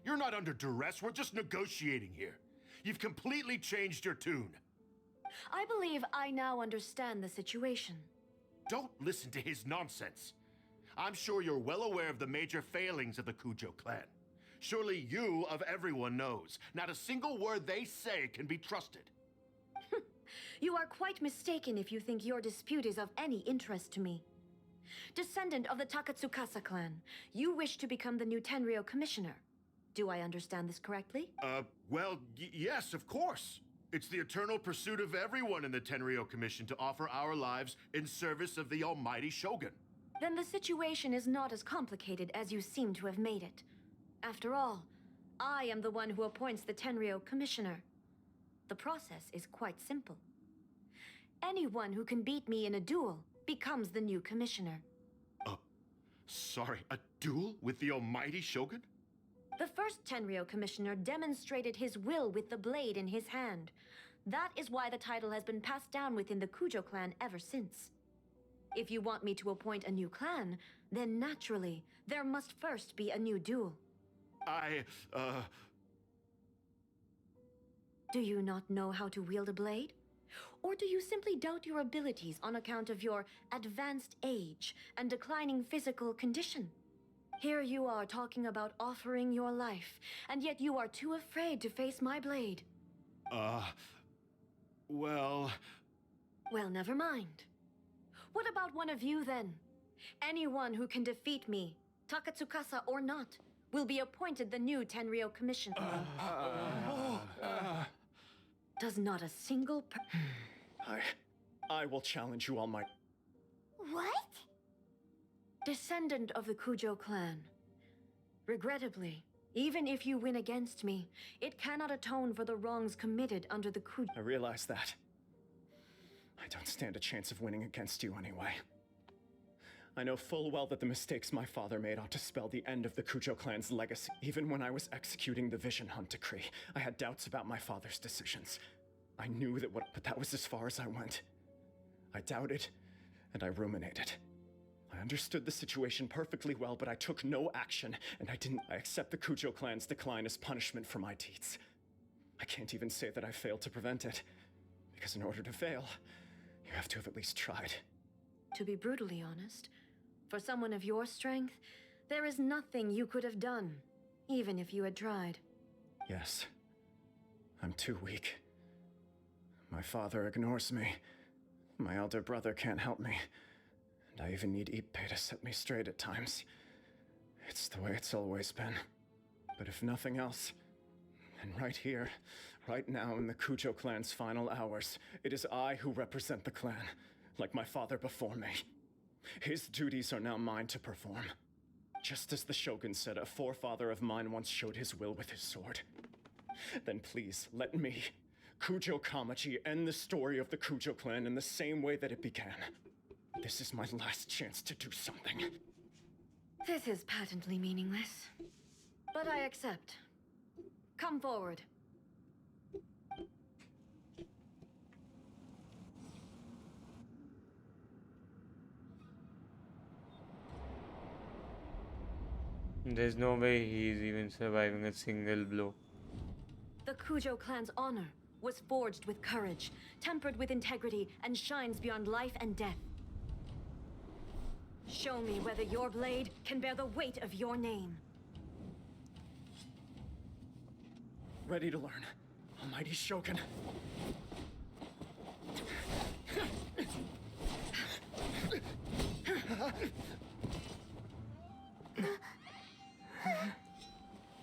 You're not under duress, we're just negotiating here. You've completely changed your tune. I believe I now understand the situation. Don't listen to his nonsense. I'm sure you're well aware of the major failings of the Kujo clan. Surely you, of everyone, knows. Not a single word they say can be trusted. You are quite mistaken if you think your dispute is of any interest to me. Descendant of the Takatsukasa clan, you wish to become the new Tenryo commissioner. Do I understand this correctly? Well, yes, of course. It's the eternal pursuit of everyone in the Tenryo Commission to offer our lives in service of the almighty Shogun. Then the situation is not as complicated as you seem to have made it. After all, I am the one who appoints the Tenryo commissioner. The process is quite simple. Anyone who can beat me in a duel becomes the new commissioner. Sorry, a duel with the almighty Shogun? The first Tenryo commissioner demonstrated his will with the blade in his hand. That is why the title has been passed down within the Kujo clan ever since. If you want me to appoint a new clan, then naturally, there must first be a new duel. Do you not know how to wield a blade? Or do you simply doubt your abilities on account of your advanced age and declining physical condition? Here you are talking about offering your life, and yet you are too afraid to face my blade. Well... Well, never mind. What about one of you, then? Anyone who can defeat me, Takatsukasa or not, will be appointed the new Tenryo commissioner. Does not a single I will challenge you, Almighty. What? Descendant of the Kujo clan. Regrettably, even if you win against me, it cannot atone for the wrongs committed under the Kujo. I realize that. I don't stand a chance of winning against you anyway. I know full well that the mistakes my father made ought to spell the end of the Kujo clan's legacy. Even when I was executing the Vision Hunt Decree, I had doubts about my father's decisions. I knew that but that was as far as I went. I doubted, and I ruminated. I understood the situation perfectly well, but I took no action, and I accept the Kujo clan's decline as punishment for my deeds. I can't even say that I failed to prevent it, because in order to fail, you have to have at least tried. To be brutally honest, for someone of your strength, there is nothing you could have done, even if you had tried. Yes. I'm too weak. My father ignores me. My elder brother can't help me. And I even need Ippei to set me straight at times. It's the way it's always been. But if nothing else, then right here, right now in the Kujo clan's final hours, it is I who represent the clan, like my father before me. His duties are now mine to perform. Just as the Shogun said, a forefather of mine once showed his will with his sword. Then please, let me, Kujo Kamachi, end the story of the Kujo clan in the same way that it began. This is my last chance to do something. This is patently meaningless. But I accept. Come forward. There's no way he's even surviving a single blow. The Kujo clan's honor was forged with courage, tempered with integrity, and shines beyond life and death. Show me whether your blade can bear the weight of your name. Ready to learn. Almighty Shougen.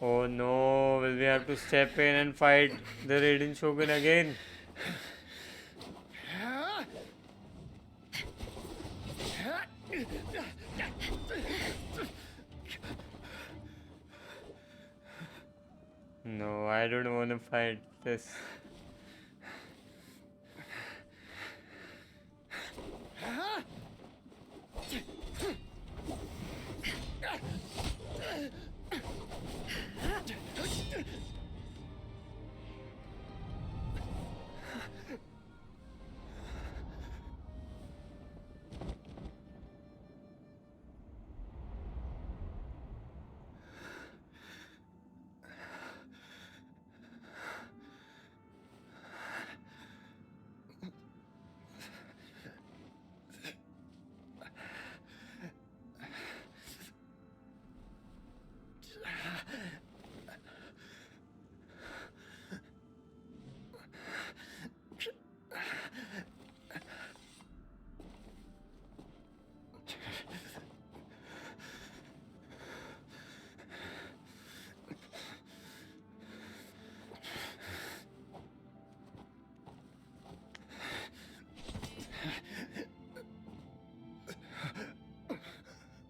Oh no, will we have to step in and fight the Raiden Shogun again? No, I don't want to fight this.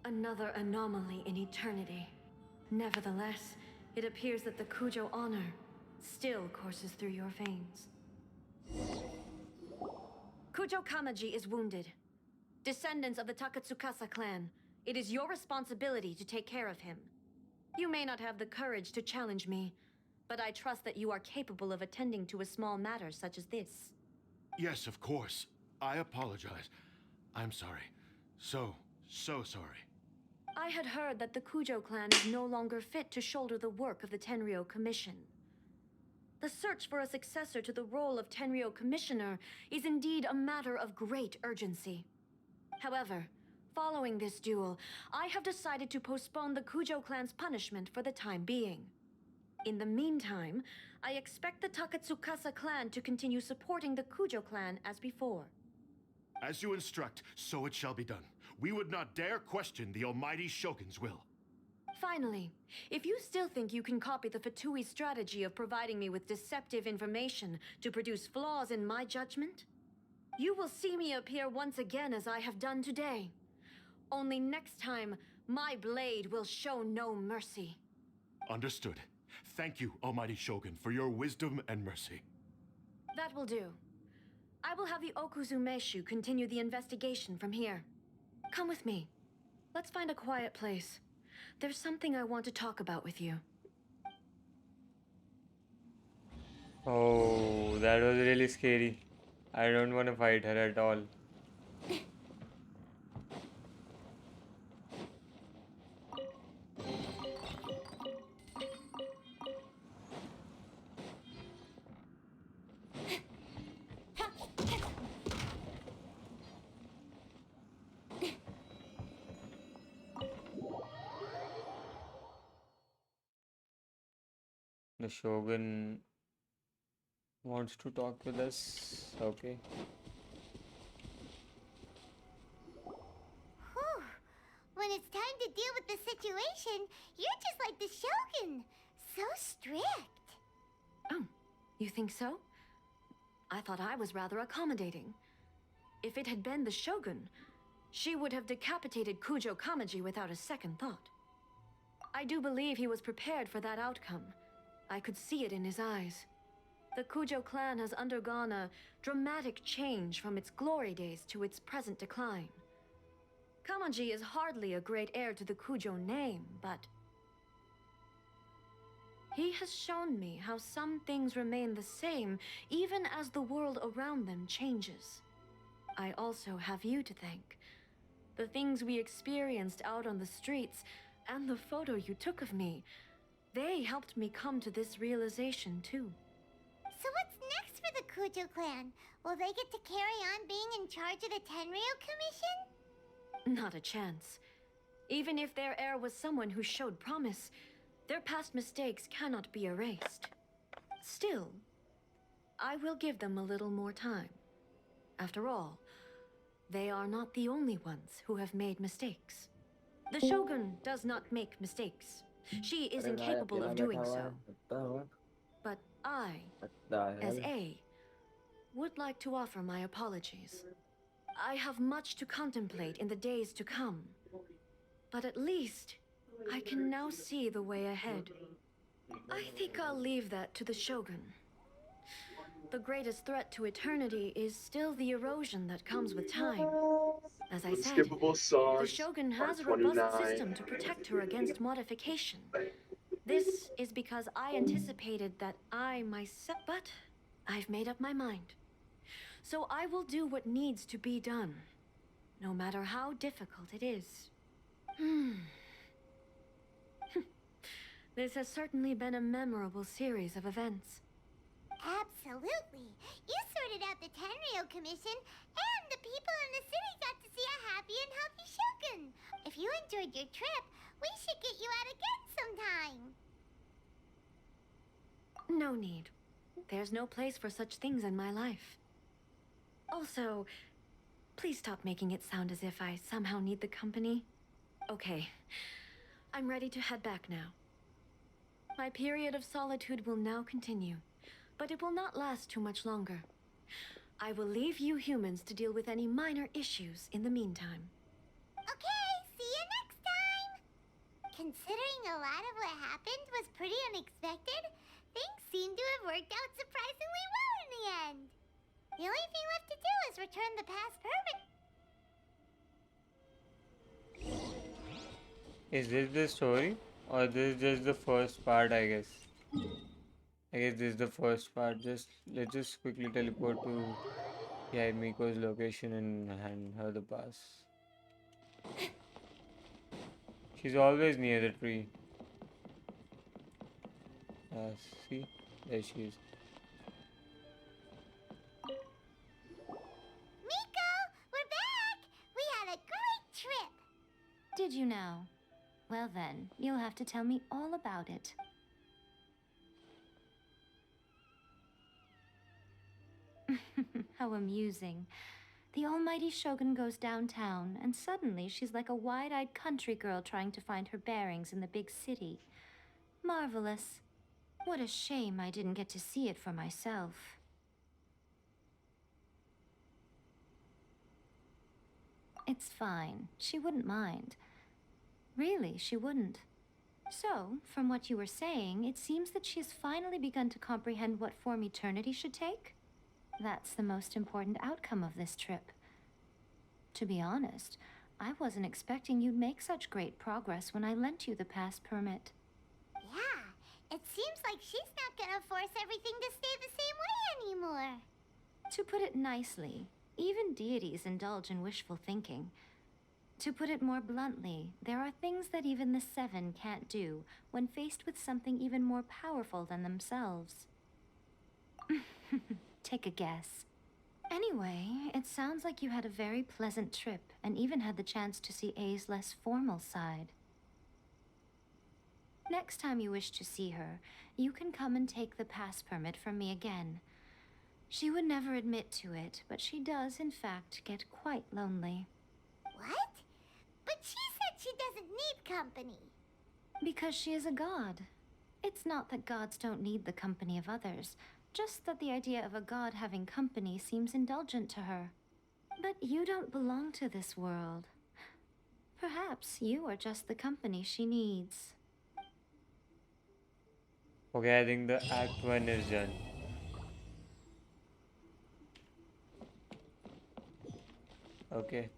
Another anomaly in eternity. Nevertheless, it appears that the Kujo honor still courses through your veins. Kujo Kamaji is wounded. Descendants of the Takatsukasa clan, it is your responsibility to take care of him. You may not have the courage to challenge me, but I trust that you are capable of attending to a small matter such as this. Yes, of course. I apologize. I'm sorry. So sorry. I had heard that the Kujo clan is no longer fit to shoulder the work of the Tenryou Commission. The search for a successor to the role of Tenryou Commissioner is indeed a matter of great urgency. However, following this duel, I have decided to postpone the Kujo clan's punishment for the time being. In the meantime, I expect the Takatsukasa clan to continue supporting the Kujo clan as before. As you instruct, so it shall be done. We would not dare question the almighty Shogun's will. Finally, if you still think you can copy the Fatui strategy of providing me with deceptive information to produce flaws in my judgment, you will see me appear once again as I have done today. Only next time, my blade will show no mercy. Understood. Thank you, almighty Shogun, for your wisdom and mercy. That will do. I will have the Okuzumeshu continue the investigation from here. Come with me. Let's find a quiet place. There's something I want to talk about with you. Oh, that was really scary. I don't want to fight her at all. The Shogun wants to talk with us. Okay. Whew. When it's time to deal with the situation, you're just like the Shogun. So strict. Oh, you think so? I thought I was rather accommodating. If it had been the Shogun, she would have decapitated Kujo Kamaji without a second thought. I do believe he was prepared for that outcome. I could see it in his eyes. The Kujo clan has undergone a dramatic change from its glory days to its present decline. Kamaji is hardly a great heir to the Kujo name, but he has shown me how some things remain the same even as the world around them changes. I also have you to thank. The things we experienced out on the streets and the photo you took of me, they helped me come to this realization too. So what's next for the Kujo clan? Will they get to carry on being in charge of the Tenryou Commission? Not a chance. Even if their heir was someone who showed promise, their past mistakes cannot be erased. Still, I will give them a little more time. After all, they are not the only ones who have made mistakes. The Shogun does not make mistakes. She is incapable of doing so. But I, as A, would like to offer my apologies. I have much to contemplate in the days to come. But at least, I can now see the way ahead. I think I'll leave that to the Shogun. The greatest threat to eternity is still the erosion that comes with time. As I said, the Shogun has a robust system to protect her against modification. This is because I anticipated that I myself... But I've made up my mind. So I will do what needs to be done, no matter how difficult it is. This has certainly been a memorable series of events. Absolutely. You sorted out the Tenryo Commission, and the people in the city got to see a happy and healthy Shogun. If you enjoyed your trip, we should get you out again sometime. No need. There's no place for such things in my life. Also, please stop making it sound as if I somehow need the company. Okay, I'm ready to head back now. My period of solitude will now continue, but it will not last too much longer. I will leave you humans to deal with any minor issues in the meantime. Okay, see you next time! Considering a lot of what happened was pretty unexpected, things seem to have worked out surprisingly well in the end. The only thing left to do is return the past permit. Is this the story? Or this is just the first part, I guess? I guess this is the first part. Let's just quickly teleport to Miko's location and hand her the pass. She's always near the tree. See? There she is. Miko, we're back! We had a great trip! Did you now? Well then, you'll have to tell me all about it. How amusing. The almighty Shogun goes downtown, and suddenly she's like a wide-eyed country girl trying to find her bearings in the big city. Marvelous. What a shame I didn't get to see it for myself. It's fine. She wouldn't mind. Really, she wouldn't. So, from what you were saying, it seems that she has finally begun to comprehend what form eternity should take? That's the most important outcome of this trip. To be honest, I wasn't expecting you'd make such great progress when I lent you the pass permit. Yeah, it seems like she's not gonna force everything to stay the same way anymore. To put it nicely, even deities indulge in wishful thinking. To put it more bluntly, there are things that even the Seven can't do when faced with something even more powerful than themselves. Take a guess. Anyway, it sounds like you had a very pleasant trip and even had the chance to see A's less formal side. Next time you wish to see her, you can come and take the pass permit from me again. She would never admit to it, but she does, in fact, get quite lonely. What? But she said she doesn't need company. Because she is a god. It's not that gods don't need the company of others, just that the idea of a god having company seems indulgent to her. But you don't belong to this world. Perhaps you are just the company she needs. Okay, I think the Act 1 is done. Okay.